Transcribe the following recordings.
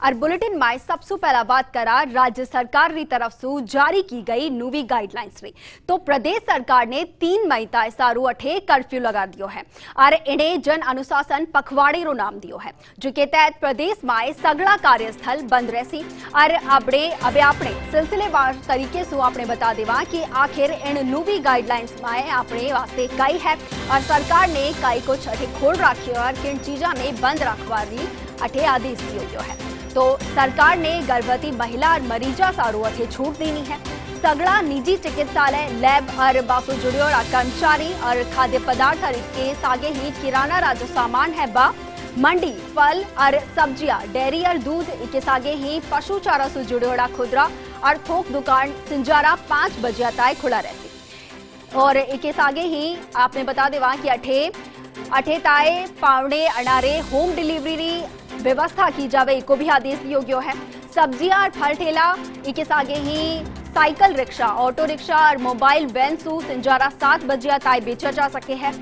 और बुलेटिन में सबसे पहला बात करा राज्य सरकार की तरफ से जारी की गई नवी गाइडलाइंस री। तो प्रदेश सरकार ने 3 मई ताई सारू अठे कर्फ्यू लगा दियो है और इन्हें जन अनुशासन पखवाड़े रो नाम दियो है, जो के तहत प्रदेश में सगड़ा कार्यस्थल बंद रहसी। और अबे अपने सिलसिलेवार तरीके से आपने बता देवा कि आखिर इन नवी गाइडलाइंस में अपने वास्ते कई है और सरकार ने कई कुछ अठे खोल रखी और किन चीजा ने बंद रखवारी अठे आदेश दियो है। तो सरकार ने गर्भवती महिला और मरीजा सारू अठे छूट देनी है। सगड़ा निजी चिकित्सालय, लैब और बासु जुड़ियोड़ा कर्मचारी और खाद्य पदार्थ के सागे ही किराना राजो सामान है बा मंडी, फल और सब्जियां, डेयरी और दूध के सागे ही पशु चारा से जुड़ियोड़ा खुदरा और थोक दुकान सिंजारा 5 बजे तक खुला रहती। और इके सागे ही आपने बता देवा कि अठे ताए पावड़े अनारे होम डिलीवरी व्यवस्था की जावे, इको भी आदेश दियो गयो है। सब्जियां और फल ठेला इके सागे ही साइकिल रिक्शा, ऑटो रिक्शा और मोबाइल वैन सु सिंजारा 7 बजे तक बेचा जा सके है।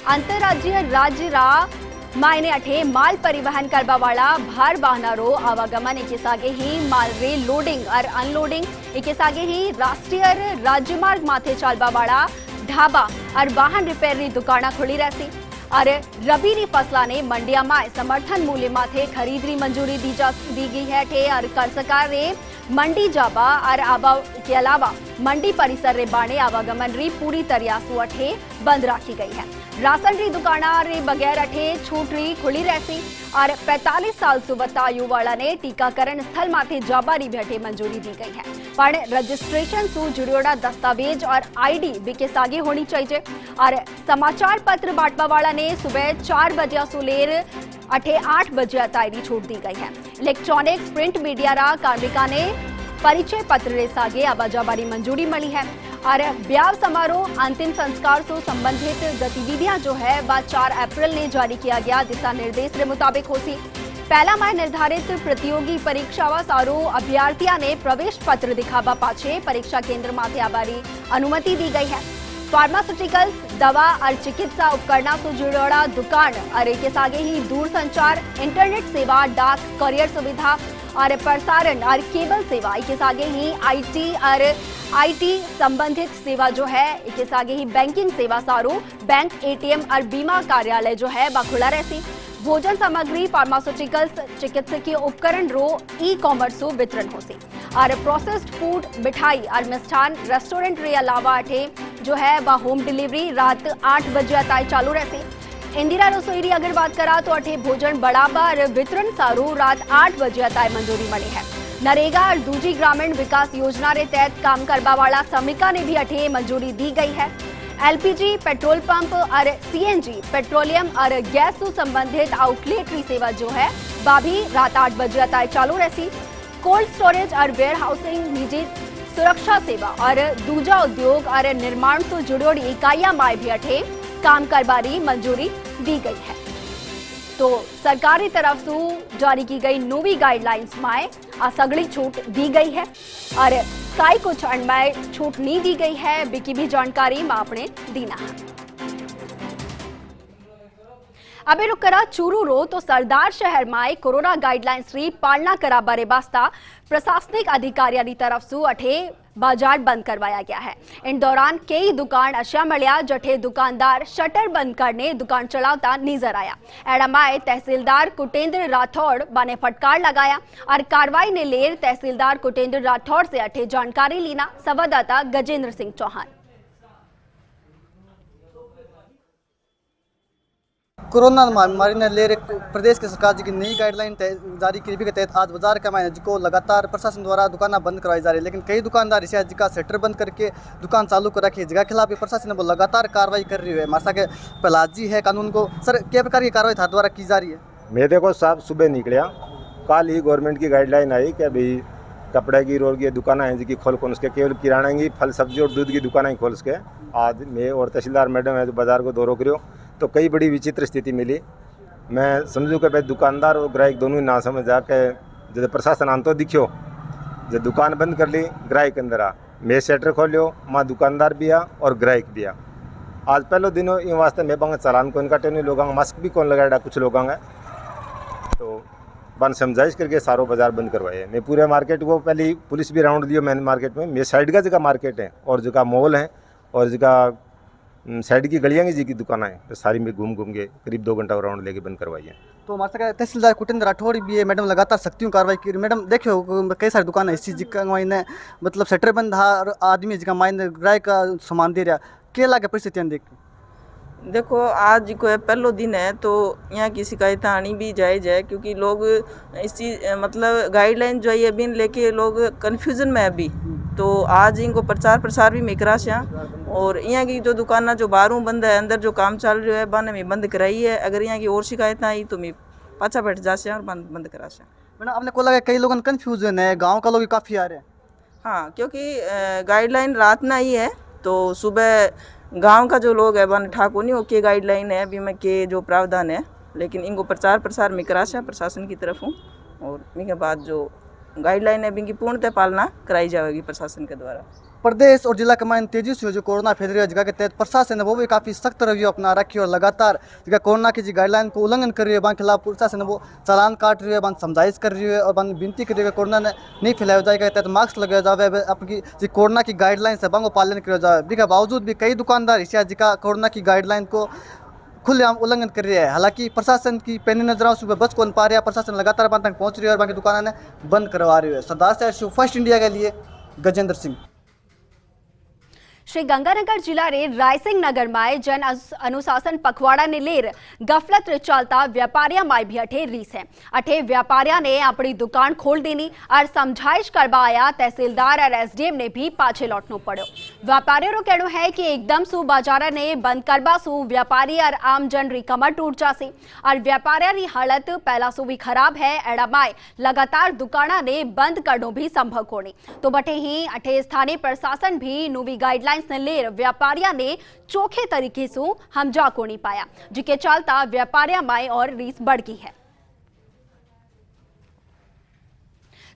अंतरराज्यीय राज्य रा मायने अठे माल परिवहन करवा वाला भार वाहना रो आवागमन इके सागे ही माल रे लोडिंग और अनलोडिंग इके सागे ही राष्ट्रीय राज्यमार्ग माथे चालवा वाला ढाबा और वाहन रिपेयर री दुकाना खुली रहसी। और रबी री फसला ने मंडिया में समर्थन मूल्य माथे खरीद री मंजूरी दी गई है ठे और कर सरकार रे मंडी जाबा और आबा के अलावा मंडी परिसर रे बाणे आवागमन री पूरी तरह से अठे बंद रखी गई है। राशन री दुकाना रे बगैर अठे छूट री खुली रहसी और 45 साल से वत्ता आयु वाला ने टीकाकरण स्थल माथे जाबा री भी अठे मंजूरी दी गई है। पर रजिस्ट्रेशन से जुड़ियोड़ा दस्तावेज और आईडी बिके सागे होनी चाहिए। और समाचार पत्र बांटवा वाला ने सुबह 4 बजे से लेर अठे 8 बजे तक छूट दी गई है। इलेक्ट्रॉनिक्स प्रिंट मीडिया रा कार्मिका ने परिचय पत्र रे सागे आवाजाबारी मंजूरी मिली है। और ब्याह समारोह अंतिम संस्कार से संबंधित गतिविधियां जो है वह 4 अप्रैल ने जारी किया गया दिशा निर्देश के मुताबिक होती। पहला माह निर्धारित प्रतियोगी परीक्षा व सारो अभ्यर्थियों ने प्रवेश पत्र दिखावा पाछे परीक्षा केंद्र माथे आवारी अनुमति दी गई है। फार्मास्यूटिकल्स, दवा और चिकित्सा उपकरण से जुड़ोड़ा दुकान और के सागे ही दूरसंचार, इंटरनेट सेवा, डाक, करियर सुविधा और प्रसारण और केबल सेवा के सागे ही आईटी संबंधित सेवा जो है के सागे ही बैंकिंग सेवा सारू बैंक, एटीएम और बीमा कार्यालय जो है वह खुला रहती। भोजन सामग्री, फार्मास्यूटिकल्स, चिकित्सकीय उपकरण रो ई-कॉमर्स वितरण हो सी। और प्रोसेस्ड फूड, मिठाई और मिष्ठान रेस्टोरेंट रे अलावा अठे जो है वह होम डिलीवरी रात 8 बजे तक चालू रहती। इंदिरा रसोई री अगर बात करा तो अठे भोजन बढ़ावा और वितरण सारू रात 8 बजे तक मंजूरी मिली है। नरेगा और दूजी ग्रामीण विकास योजना रे तहत काम करवा वाला श्रमिका ने भी अठे मंजूरी दी गई है। एलपीजी, पेट्रोल पंप और सीएनजी, पेट्रोलियम और गैस से संबंधित आउटलेट री सेवा जो है वह भी रात 8 बजे तक चालू रहती। कोल्ड स्टोरेज और वेयर हाउसिंग, निजी सुरक्षा सेवा और दूजा उद्योग और निर्माण से जुड़ी इकाइयां में भी अठे काम करवारी मंजूरी दी गई है। तो सरकार की तरफ से जारी की गई नवी गाइडलाइंस में सगड़ी छूट दी गई है और कई कुछ में छूट नहीं दी गई है, बिकी भी जानकारी में आपने दीना है। अबे रुक करा चूरू रो तो सरदार शहर में कोरोना गाइडलाइंस री पालना करा बारे वास्ता प्रशासनिक अधिकारियों की तरफ से अठे बाजार बंद करवाया गया है। इन दौरान कई दुकान अशा मिलिया जठे दुकानदार शटर बंद करने दुकान चलाता नजर आया। एड़माए तहसीलदार कुटेंद्र राठौड़ बाने फटकार लगाया और कार्रवाई ने लेर तहसीलदार कुटेंद्र राठौड़ से अठे जानकारी लीना संवाददाता गजेंद्र सिंह चौहान। कोरोना महामारी ने ले प्रदेश की सरकार की नई गाइडलाइन जारी की के तहत आज बाजार का मायने जिको लगातार प्रशासन द्वारा दुकाना बंद करवाई जा रही है, लेकिन कई दुकानदार इसे जिका शटर बंद करके दुकान चालू कर रखी है, जगह खिलाफ प्रशासन वो लगातार कार्रवाई कर रही है। हमारे साथ प्रहलाद जी है कानून को सर क्या प्रकार की कार्रवाई था द्वारा की जा रही है? मैं देखो साहब सुबह निकलिया, कल ही गवर्नमेंट की गाइडलाइन आई कि भाई कपड़े की रोड की दुकान है जिनकी खोल खोल उसके केवल किराना की, फल सब्जी और दूध की दुकान ही खोल उसके। आज मैं और तहसीलदार मैडम है जो बाजार को दौरो करो तो कई बड़ी विचित्र स्थिति मिली। मैं समझूँ कि भाई दुकानदार और ग्राहक दोनों ही ना समझ आके जब प्रशासन आन तो दिखो, जब दुकान बंद कर ली ग्राहक अंदर आ, मैं शटर खोलियो माँ दुकानदार भी आ और ग्राहक भी आ। आज पहले दिनों इन वास्ते मैं बांगे चालान को इनका टेन लोग मास्क भी कौन लगाया कुछ लोग तो बन समझाइश करके सारो बाजार बंद करवाए। मैं पूरे मार्केट को पहले पुलिस भी राउंड दियो मेन मार्केट में, मेरे साइड का जगह मार्केट है और जगह मॉल है और जगह साइड की गलियाँ जी की दुकानें हैं, तो सारी में घूम घूम के करीब 2 घंटा राउंड लेके बंद करवाई है। तो हमारे साथ तहसीलदार कुटेंद्र राठौड़ भी है, मैडम लगातार सख्ती कार्रवाई की। मैडम देखियो कई सारी दुकान है इसी जिका मायने मतलब शटर बंद हा और आदमी जिका मायने ग्राहक का सामान दे रहा के लागे परिस्थितियां देख के? देखो आज को पहलो दिन है तो यहाँ की शिकायत आनी भी जायज़ है, क्योंकि लोग इसी मतलब गाइडलाइन जो है बिन लेके लोग कन्फ्यूज़न में है अभी। तो आज इनको प्रचार प्रसार भी मैं करा से और यहाँ की जो दुकाना जो बाहरों बंद है अंदर जो काम चल रहा है बाने में बंद कराई है। अगर यहाँ की और शिकायत आई तो मैं पाछा बैठ जा से और बंद करा से। मैडम आपने को लगा कई लोगों कन्फ्यूजन है, गाँव का लोग भी काफ़ी आ रहे हैं। हाँ, क्योंकि गाइडलाइन रात ना ही है तो सुबह गांव का जो लोग है बन ठाकुर नहीं ओके गाइडलाइन है अभी में के जो प्रावधान है, लेकिन इनको प्रचार प्रसार में कराशा प्रशासन की तरफ हूँ और इनके बाद जो गाइडलाइन है इनकी पूर्णतः पालना कराई जाएगी प्रशासन के द्वारा। प्रदेश और जिला कमान तेजी से जो कोरोना फैल रही है जगह के तहत प्रशासन है वो भी काफ़ी सख्त रवैया अपना रखी है और लगातार जगह कोरोना की गाइडलाइन को उल्लंघन कर रही है, बाकी खिलाफ प्रशासन है वो चालान काट रही है, बन समझाइश कर रही है और बन विनती कर रही है कोरोना ने नहीं फैलाया जाएगा, तहत मास्क लगाया जाए, आपकी जो कोरोना की गाइडलाइन है वो पालन किया जाए। इसके बावजूद भी कई दुकानदार इस जिका कोरोना की गाइडलाइन को खुलेआम उल्लंघन कर रही है। हालांकि प्रशासन की पैनी नजरों सुबह बच कौन पा रहा है, प्रशासन लगातार बंद तक पहुंच रही है और बाकी दुकानें बंद करवा रही है। सरदार से फर्स्ट इंडिया के लिए गजेंद्र सिंह। श्री गंगानगर जिला रे रायसिंह नगर में जन अनुशासन पखवाड़ा ने लेर गफलत रे चलता व्यापारिया माई भी अठे रीस है। अठे व्यापारिया ने अपनी दुकान खोल देनी और समझाइश करवाया, तहसीलदार और एसडीएम ने भी पाछे लौटना पड़ो। व्यापारियों रो कहना है कि एकदम सु बाजारा ने बंद करवा सु व्यापारी और आम जन री कमर टूट जासी और व्यापारिया री हालत पहला सु भी खराब है। एड़ा माय लगातार दुकाना ने बंद करनो भी संभव कोनी। तो बटे ही अठे स्थानीय प्रशासन भी नवी गाइडलाइन ने लेर व्यापारिया ने चोखे तरीके से हमजा को नहीं पाया, जिके चलता व्यापारिया माई और रीस बढ़ गई है।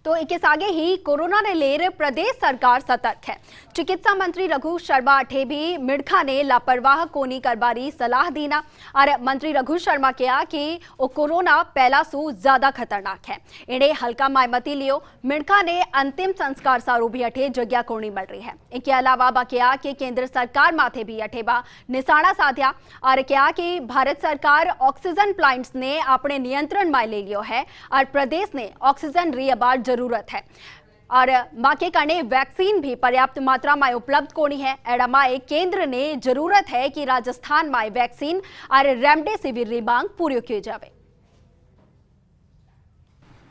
तो एक आगे ही कोरोना ने लेर प्रदेश सरकार सतर्क है। चिकित्सा मंत्री रघु शर्मा अठे भी मिड़खा ने लापरवाह कोनी करबारी सलाह दीना और मंत्री रघु शर्मा कहा कि वो कोरोना पहला सु ज्यादा खतरनाक है, इन्हें हल्का मायमती लियो। मिड़खा ने अंतिम संस्कार सारू भी अठे जगह कोनी मिल रही है। इनके अलावा बा कहा कि केंद्र सरकार माथे भी अठे बा निशाना साध्या और कहा कि भारत सरकार ऑक्सीजन प्लांट्स ने अपने नियंत्रण में ले लियो है और प्रदेश ने ऑक्सीजन रीअबार जरूरत है और माके करने वैक्सीन भी पर्याप्त मात्रा में उपलब्ध कोनी है। एड़ा माए केंद्र ने जरूरत है कि राजस्थान में वैक्सीन और रेमडेसिविर री मांग पूरी की जावे।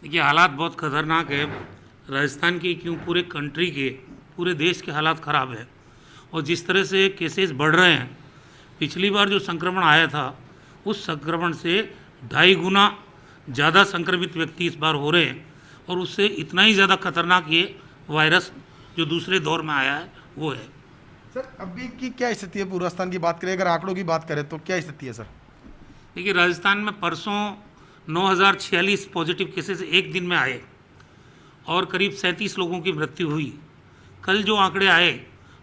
देखिए हालात बहुत खतरनाक है राजस्थान के, क्यों पूरे कंट्री के पूरे देश के हालात ख़राब है और जिस तरह से केसेस बढ़ रहे हैं, पिछली बार जो संक्रमण आया था उस संक्रमण से 2.5 गुना ज़्यादा संक्रमित व्यक्ति इस बार हो रहे हैं और उससे इतना ही ज़्यादा खतरनाक ये वायरस जो दूसरे दौर में आया है वो है। सर अभी की क्या स्थिति है पूर्व राजस्थान की बात करें, अगर आंकड़ों की बात करें तो क्या स्थिति है सर? देखिए राजस्थान में परसों 9,046 पॉजिटिव केसेस एक दिन में आए और करीब 37 लोगों की मृत्यु हुई। कल जो आंकड़े आए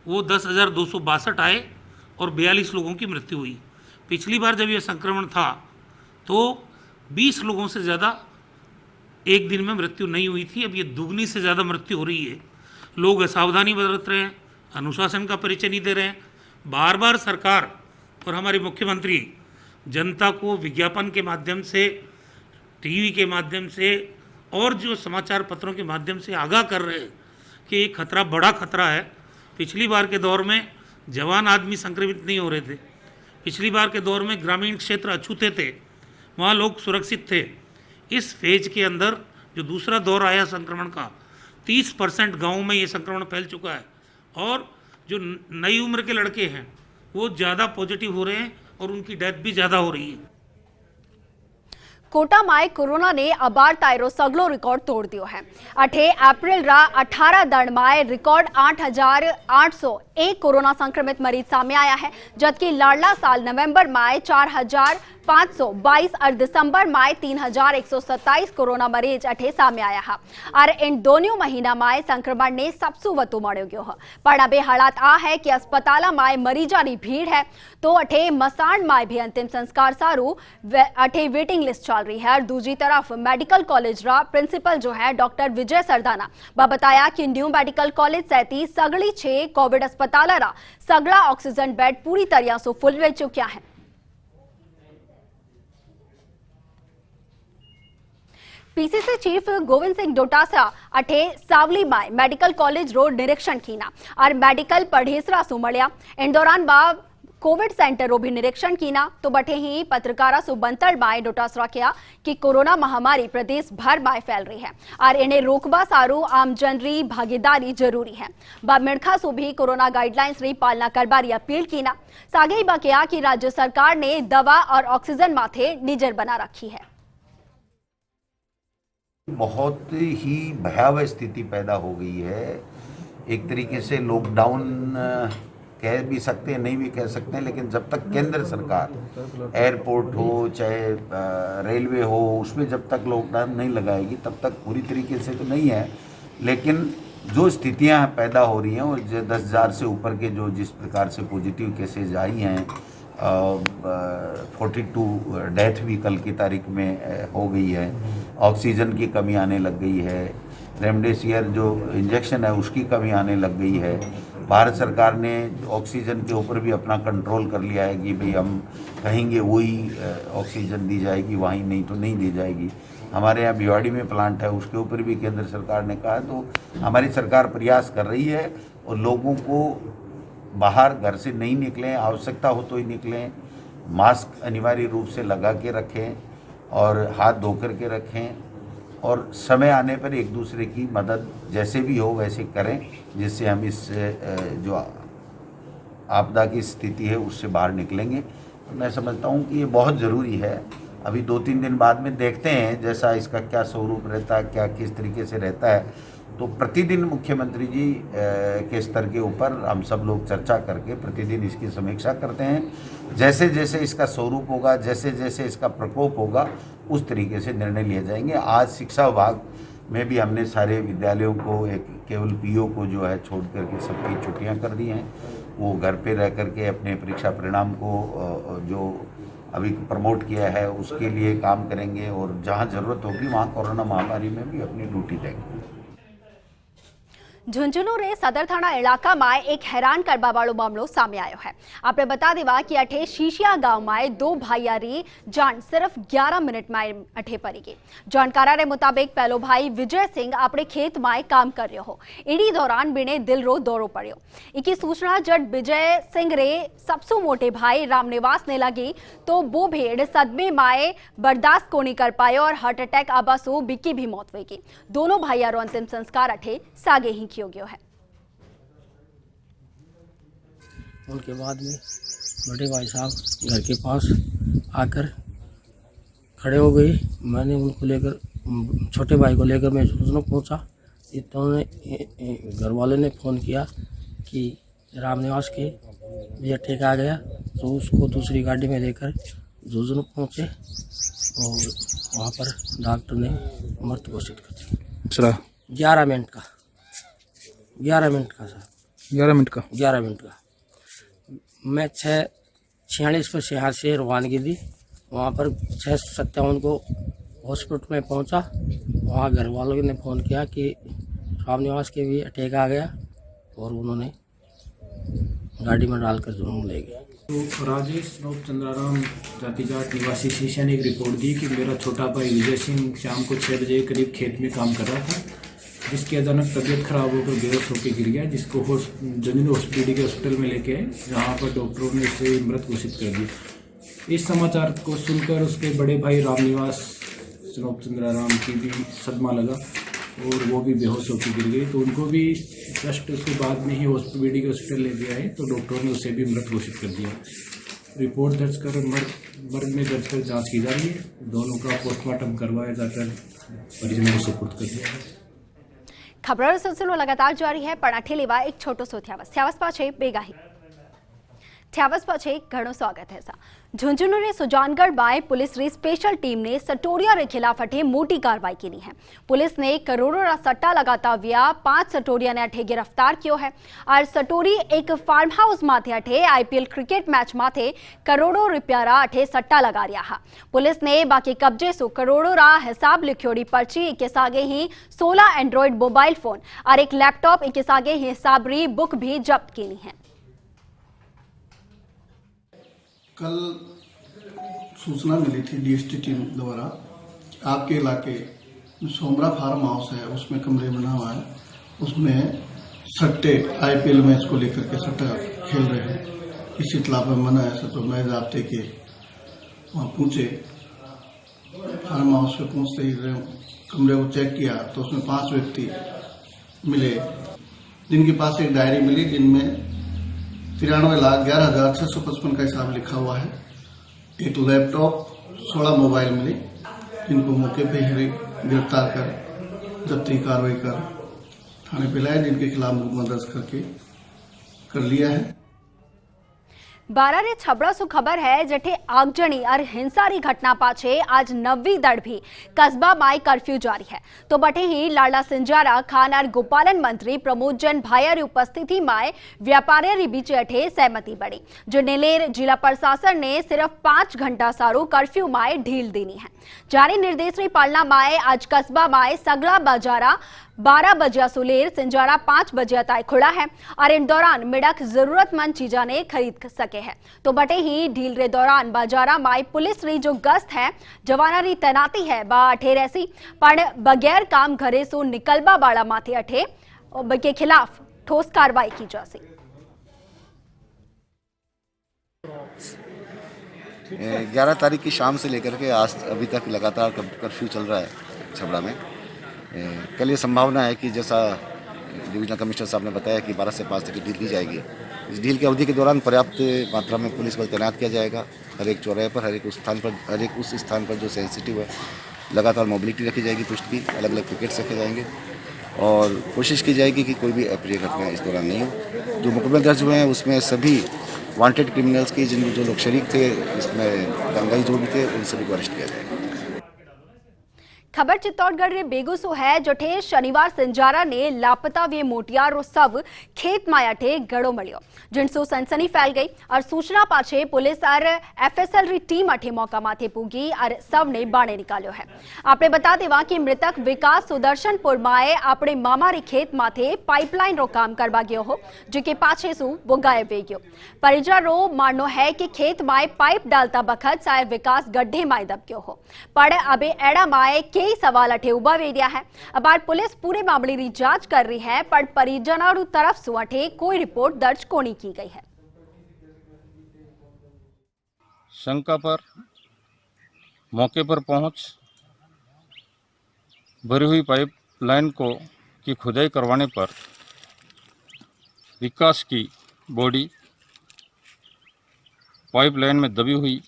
वो 10,262 आए और 42 लोगों की मृत्यु हुई। पिछली बार जब ये संक्रमण था तो 20 लोगों से ज़्यादा एक दिन में मृत्यु नहीं हुई थी। अब ये दुगनी से ज़्यादा मृत्यु हो रही है। लोग असावधानी बरत रहे हैं, अनुशासन का परिचय नहीं दे रहे हैं। बार बार सरकार और हमारे मुख्यमंत्री जनता को विज्ञापन के माध्यम से, टीवी के माध्यम से और जो समाचार पत्रों के माध्यम से आगाह कर रहे हैं कि ये खतरा बड़ा खतरा है। पिछली बार के दौर में जवान आदमी संक्रमित नहीं हो रहे थे, पिछली बार के दौर में ग्रामीण क्षेत्र अछूते थे, वहाँ लोग सुरक्षित थे। इस फेज के अंदर जो दूसरा दौर आया संक्रमण का, 30% गाँव में ये संक्रमण फैल चुका है और जो नई उम्र के लड़के हैं वो ज़्यादा पॉजिटिव हो रहे हैं और उनकी डेथ भी ज़्यादा हो रही है। कोटा में कोरोना ने अबार तायरो सगलो रिकॉर्ड तोड़ दियो है। 8 अप्रैल रा 18 दंड में रिकॉर्ड 8,801 कोरोना संक्रमित मरीज सामने आया है, जबकि लाडला साल नवंबर में 4,000 522 और दिसंबर में 3127 कोरोना मरीज अठे सामे आया है और इन दोनों महीना में संक्रमण ने सबसे वधु मळ्यो गयो है। पर अबे हालात आ है कि अस्पताल में मरीजा की भीड़ है तो अठे मसाण में भी अंतिम संस्कार सारू अठे वेटिंग लिस्ट चल रही है। और दूसरी तरफ मेडिकल कॉलेज रा प्रिंसिपल जो है डॉक्टर विजय सरदाना बा बताया कि न्यू मेडिकल कॉलेज सहित सगड़ी 6 कोविड अस्पताल रा सगड़ा ऑक्सीजन बेड पूरी तरह से फुल रह चुक्या है। पीसीसी चीफ गोविंद सिंह डोटासरा अठे सावली में मेडिकल कॉलेज रोड निरीक्षण कीना और मेडिकल पढ़ेसरा सु मळ्या। इन दौरान बा कोविड सेंटर रो भी निरीक्षण कीना तो बठे ही पत्रकारा सु बंतल में डोटासरा किया कि कोरोना महामारी प्रदेश भर में फैल रही है और इन्हें रोकबा सारू आमजन री भागीदारी जरूरी है। बा मिड़खा सु भी कोरोना गाइडलाइंस री पालना करबारी अपील कीना। सागे बा किया कि राज्य सरकार ने दवा और ऑक्सीजन माथे निजर बना रखी है। बहुत ही भयावह स्थिति पैदा हो गई है। एक तरीके से लॉकडाउन कह भी सकते हैं, नहीं भी कह सकते हैं, लेकिन जब तक केंद्र सरकार एयरपोर्ट हो चाहे रेलवे हो उसमें जब तक लॉकडाउन नहीं लगाएगी तब तक पूरी तरीके से तो नहीं है। लेकिन जो स्थितियां पैदा हो रही हैं और 10,000 से ऊपर के जो जिस प्रकार से पॉजिटिव केसेज आई हैं, 42 डेथ भी कल की तारीख में हो गई है। ऑक्सीजन की कमी आने लग गई है, रेमडेसिविर जो इंजेक्शन है उसकी कमी आने लग गई है। भारत सरकार ने ऑक्सीजन के ऊपर भी अपना कंट्रोल कर लिया है कि भाई हम कहेंगे वही ऑक्सीजन दी जाएगी, वहीं नहीं तो नहीं दी जाएगी। हमारे यहाँ भिवाड़ी में प्लांट है उसके ऊपर भी केंद्र सरकार ने कहा, तो हमारी सरकार प्रयास कर रही है और लोगों को बाहर घर से नहीं निकलें, आवश्यकता हो तो ही निकलें, मास्क अनिवार्य रूप से लगा के रखें और हाथ धो कर के रखें और समय आने पर एक दूसरे की मदद जैसे भी हो वैसे करें, जिससे हम इस जो आपदा की स्थिति है उससे बाहर निकलेंगे। तो मैं समझता हूँ कि ये बहुत ज़रूरी है। अभी 2-3 दिन बाद में देखते हैं जैसा इसका क्या स्वरूप रहता है, क्या किस तरीके से रहता है। तो प्रतिदिन मुख्यमंत्री जी के स्तर के ऊपर हम सब लोग चर्चा करके प्रतिदिन इसकी समीक्षा करते हैं। जैसे जैसे इसका स्वरूप होगा, जैसे जैसे इसका प्रकोप होगा, उस तरीके से निर्णय लिए जाएंगे। आज शिक्षा विभाग में भी हमने सारे विद्यालयों को एक केवल पीओ को जो है छोड़ करके सबकी छुट्टियां कर दी हैं। वो घर पे रह करके अपने परीक्षा परिणाम को जो अभी प्रमोट किया है उसके लिए काम करेंगे और जहाँ ज़रूरत होगी वहाँ कोरोना महामारी में भी अपनी ड्यूटी देंगे। झुंझुनू रे सदर थाना इलाका में एक हैरान करवा वालो मामलो सामने आयो है। आपने बता देवा कि अठे शीशिया गांव में 2 भाईयारी जान सिर्फ 11 मिनट में अठे पड़ी गई। जानकारा रे मुताबिक पहलो भाई विजय सिंह अपने खेत में काम कर रहे हो, इडी दौरान बिने दिल रो दौरो पड़ो। इकी सूचना जब विजय सिंह रे सबसे मोटे भाई रामनिवास ने लगी तो वो भेड़ सदमे में बर्दाश्त को नहीं कर पाए और हार्ट अटैक आबासो बिक्की भी मौत हुई गई। दोनों भाईयारों अंतिम संस्कार अठे सागे ही किया गया है। उनके बाद में बड़े भाई साहब घर के पास आकर खड़े हो गए। मैंने उनको लेकर, छोटे भाई को लेकर मैं उसने पहुंचा। इतने घर वाले ने फ़ोन किया कि रामनिवास के भी अटैक आ गया, तो उसको दूसरी गाड़ी में लेकर झुंझुनू पहुंचे और वहाँ पर डॉक्टर ने मृत घोषित कर दिया। 11 मिनट का सर, 11 मिनट का। मैं 6:46 पर यहाँ से रवानगी दी। वहाँ पर 6:57 को हॉस्पिटल में पहुँचा। वहाँ घर वालों ने फ़ोन किया कि रामनिवास के भी अटैक आ गया और उन्होंने गाड़ी में डालकर झुंझुनू ले गए। तो राजेश नोप चंद्राराम जातिजाट निवासी शीशा ने एक रिपोर्ट दी कि मेरा छोटा भाई विजय सिंह शाम को 6 बजे करीब खेत में काम कर रहा था, जिसकी अचानक तबीयत खराब होकर बेहोश होकर गिर गया, जिसको झुंझुनू हॉस्पिटल में लेके आए, जहाँ पर डॉक्टरों ने इसे मृत घोषित कर दिया। इस समाचार को सुनकर उसके बड़े भाई रामनिवास नोप चंद्राराम की भी सदमा लगा और वो भी बेहोश होकर गिर गई। तो उनको भी जस्ट उसके बाद में ही BD के हॉस्पिटल ले गया है, तो डॉक्टरों ने उसे भी मृत घोषित कर दिया। रिपोर्ट दर्ज कर मर्ग में दर्ज कर जाँच की जा रही है। दोनों का पोस्टमार्टम करवाया जाकर परिजनों को सुपुर्द कर दिया है। खबरों सिलसिलो लगातार जारी है, पण अठे लेवा एक छोटो सो थ्यावस पाछे बेगाही। થ્યાવસ પછી ઘણું સ્વાગત है सा झुंझुनू रे सुजानगढ़ बाय पुलिस री स्पेशल टीम ने सटोरिया रे खिलाफ अठे मोटी कार्रवाई की है। पुलिस ने करोड़ों रा सट्टा लगाता हुआ 5 सटोरिया ने अठे गिरफ्तार कियो है और सटोरी एक फार्म हाउस माथे अठे IPL क्रिकेट मैच माथे करोड़ों रुपया रा अठे सट्टा लगा रिया हा। पुलिस ने बाकी कब्जे सु करोड़ों रा हिसाब लिखियोड़ी पर्ची के सागे ही 16 एंड्रॉइड मोबाइल फोन और एक लैपटॉप के सागे हिसाब री बुक भी जब्त की है। कल सूचना मिली थी DST टीम द्वारा आपके इलाके सोमरा फार्म हाउस है, उसमें कमरे बना हुआ है, उसमें सट्टे IPL मैच को लेकर के सट्टा खेल रहे हैं। इस इतला पर मना है तो मैं जाते के वहाँ पहुँचे। फार्म हाउस पे पहुँचते ही कमरे को चेक किया तो उसमें 5 व्यक्ति मिले जिनके पास एक डायरी मिली जिनमें 93,11,655 का हिसाब लिखा हुआ है। एक लैपटॉप 16 मोबाइल मिले जिनको मौके पे ही गिरफ्तार कर जब्ती कार्रवाई कर थाने पे लाए, जिनके खिलाफ मुकदमा दर्ज करके कर लिया है। बारा रे छबड़ा सु खबर है जठे आगजनी और हिंसा री घटना पाछे आज नवी दड़ भी कस्बा माई कर्फ्यू जारी है। तो बटे ही लाडला सिंजारा खान और गोपालन मंत्री प्रमोद जैन भाया री उपस्थिति में व्यापारी री बीच अठे सहमति बढ़ी, जो नेलेर जिला प्रशासन ने सिर्फ 5 घंटा सारू कर्फ्यू माए ढील देनी है। जारी निर्देश री पालना माए आज कस्बा माए सगला बाजारा 12 बजे से लेर सिंजारा 5 बजे तक खुला है और इन दौरान मिड़क जरूरतमंद चीजा ने खरीद सके है। तो बटे ही ढील रे दौरान बाजारा माई पुलिस री जो गश्त है जवाना री तैनाती है बा अठे रहसी पण बगैर काम घरे सो निकलबा बाड़ा माथे अठे के खिलाफ ठोस कार्रवाई की जासी। 11 तारीख की शाम से लेकर के आज अभी तक लगातार कर्फ्यू चल रहा है छबड़ा में। कल ये संभावना है कि जैसा डिविजनल कमिश्नर साहब ने बताया कि 12 से 5 तक की ढील दी जाएगी। इस ढील की अवधि के दौरान पर्याप्त मात्रा में पुलिस बल तैनात किया जाएगा। हर एक चौराहे पर, हर एक उस स्थान पर जो सेंसिटिव है लगातार मोबिलिटी रखी जाएगी, पुष्ट की अलग अलग पिकेट्स रखे जाएंगे और कोशिश की जाएगी कि कोई भी अप्रिय घटना इस दौरान नहीं हो। जो मुकदमे दर्ज हुए हैं उसमें सभी वांटेड क्रिमिनल्स की जो लोग शरीक थे इसमें दंगाई जो भी थे उन सभी को अरेस्ट किया जाएगा। खबर चित्तौड़गढ़ रे बेगुसो है जोठे शनिवार सिंजारा ने लापता वे मोटियार रो सब खेत मायाठे गड़ो मळ्यो, जिनसो सनसनी फैल गई और सूचना पाछे पुलिस और FSL री टीम अठे मौका माथे पूगी और सब ने बाणे निकाल्यो है। आपने बता देवा कि मृतक विकास सुदर्शनपुर माए अपने मामा री खेत माथे पाइपलाइन रो काम करवा गयो हो, जेके पाछे सु वो गायब वे गयो। परिजन रो माननो है कि खेत माए पाइप डालता बखत शायद विकास गड्ढे माए दब गयो हो, पर अबे एड़ा माए कई सवाल अठे उबा वे दिया है। अब पुलिस पूरे मामले की जांच कर रही है, पर परिजनों तरफ से अठे कोई रिपोर्ट दर्ज कोनी की गई है। शंका पर मौके पर पहुंच भरी हुई पाइप लाइन की खुदाई करवाने पर विकास की बॉडी पाइप लाइन में दबी हुई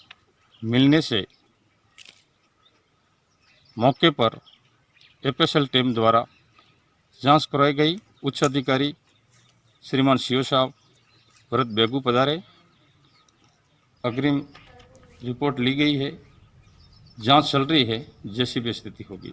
मिलने से मौके पर FSL टीम द्वारा जांच कराई गई। उच्च अधिकारी श्रीमान सीओ साहब भरत बेगू पधारे, अग्रिम रिपोर्ट ली गई है, जांच चल रही है, जैसी भी स्थिति होगी।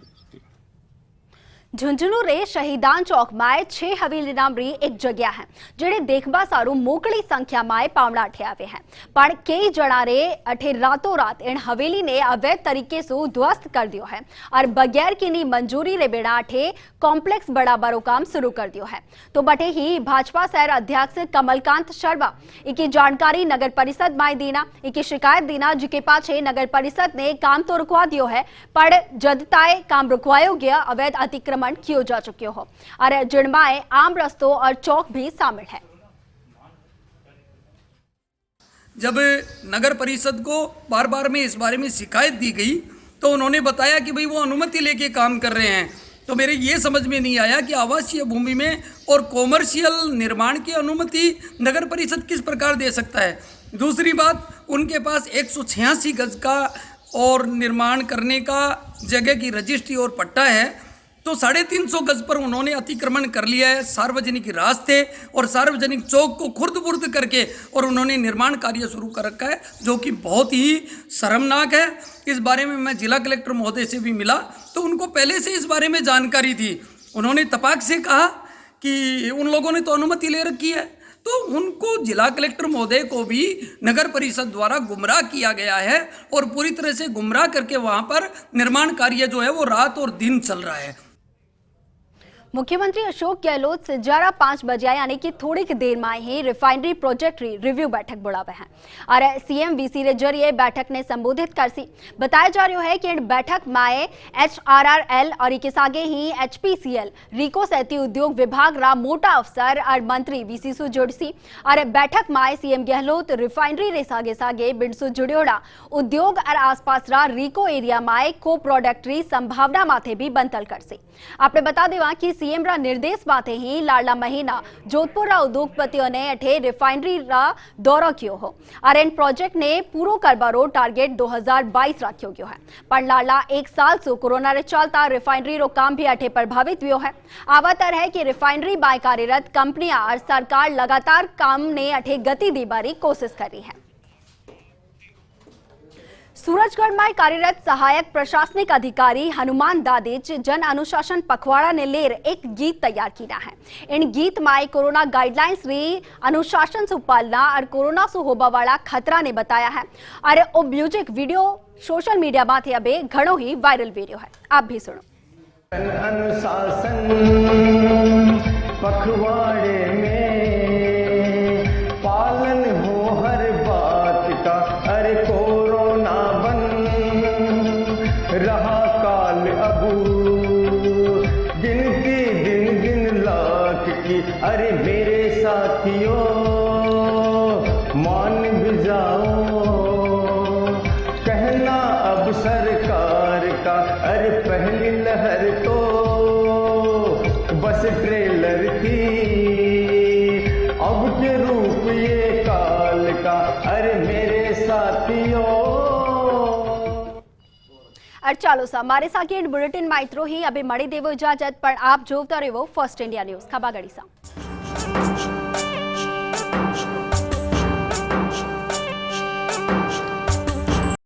झुंझुनू रे शहीदान चौक माए 6 हवेली नाम री एक जगह है जेड़े देखबा सारू मोकड़ी संख्या माए पावड़ा अठे आवे हैं, पर कई जणा रे अठे रातों रात इन हवेली ने अवैध तरीके से ध्वस्त कर दियो है और बगैर किनी मंजूरी रे बेड़ा अठे कॉम्प्लेक्स बड़ाबारो काम शुरू कर दियो है। तो बटे ही भाजपा शहर अध्यक्ष कमलकांत शर्मा इकी जानकारी नगर परिषद माए दीना, इकी शिकायत दीना, जिके पाछे नगर परिषद ने काम तो रुकवा दियो है, पर जदताए काम रुकवायो गया अवैध अतिक्रमण किया जा चुके हो और जिनमाए आम रस्तों और चौक भी शामिल है। जब नगर परिषद को बार बार में इस बारे में शिकायत दी गई तो उन्होंने बताया कि भाई वो अनुमति लेके काम कर रहे हैं। तो मेरे ये समझ में नहीं आया कि आवासीय भूमि में और कॉमर्शियल निर्माण की अनुमति नगर परिषद किस प्रकार दे सकता है। दूसरी बात, उनके पास 186 गज का और निर्माण करने का जगह की रजिस्ट्री और पट्टा है, तो 350 गज पर उन्होंने अतिक्रमण कर लिया है, सार्वजनिक रास्ते और सार्वजनिक चौक को खुर्द-बुर्द करके और उन्होंने निर्माण कार्य शुरू कर रखा है, जो कि बहुत ही शर्मनाक है। इस बारे में मैं जिला कलेक्टर महोदय से भी मिला तो उनको पहले से इस बारे में जानकारी थी। उन्होंने तपाक से कहा कि उन लोगों ने तो अनुमति ले रखी है, तो उनको जिला कलेक्टर महोदय को भी नगर परिषद द्वारा गुमराह किया गया है और पूरी तरह से गुमराह करके वहां पर निर्माण कार्य जो है वो रात और दिन चल रहा है। मुख्यमंत्री अशोक गहलोत से 5 बजे यानी कि थोड़ी की देर में ही रिफाइनरी प्रोजेक्ट रिव्यू बैठक बुलावे हैं और सीएम वीसी रे जरिए बैठक ने संबोधित कर सी। बताया जा रहा है कि इन बैठक में HRRL और इके आगे ही HPCL रीको सैती उद्योग विभाग रा मोटा अफसर और मंत्री वीसी सु जुड़सी और बैठक में सीएम गहलोत रिफाइनरी रे सागे सागे बिंडसु जुड़ियोड़ा उद्योग और आसपास रा रीको एरिया में को प्रोडक्टरी संभावना माथे भी बंतल कर सी। आपने बता देवा कि सीएम रा निर्देश माथे ही लाडला महीना जोधपुर रा उद्योगपतियों ने अठे रिफाइनरी रा दौरा कियो हो और इन प्रोजेक्ट ने पूरो करबारो टारगेट 2022 रखियो गयो है। पर लाडला 1 साल से कोरोना रे चलता रिफाइनरी रो काम भी अठे प्रभावित हुयो है। आवातर है कि रिफाइनरी बाय कार्यरत कंपनियां और सरकार लगातार काम ने अठे गति देबारी कोशिश कर रही है। सूरजगढ़ में कार्यरत सहायक प्रशासनिक अधिकारी हनुमान दादेच जन अनुशासन पखवाड़ा ने लेर एक गीत तैयार किया है। इन गीत में कोरोना गाइडलाइंस री अनुशासन से पालना और कोरोना से होबा वाला खतरा ने बताया है और ओ म्यूजिक वीडियो सोशल मीडिया माथे अबे घणो ही वायरल वीडियो है। आप भी सुनो। अनुशासन पखवाड़े में पालन हो हर बात का, अरे कोरोना बन रहा काल अबू, गिनती दिन दिन लाख की, अरे मेरे साथियों मान भी जाओ, कहना अब सरकार का, अरे पहली लहर तो बस ट्रेलर थी, अब के रूप ये काल का, अरे मेरे साथियों। और चालो सा हमारे साथ बुलेटिन में इतरो ही अभी मड़ी देवो इजाजत, पर आप जोता रहो फर्स्ट इंडिया न्यूज खबा गड़ी सा।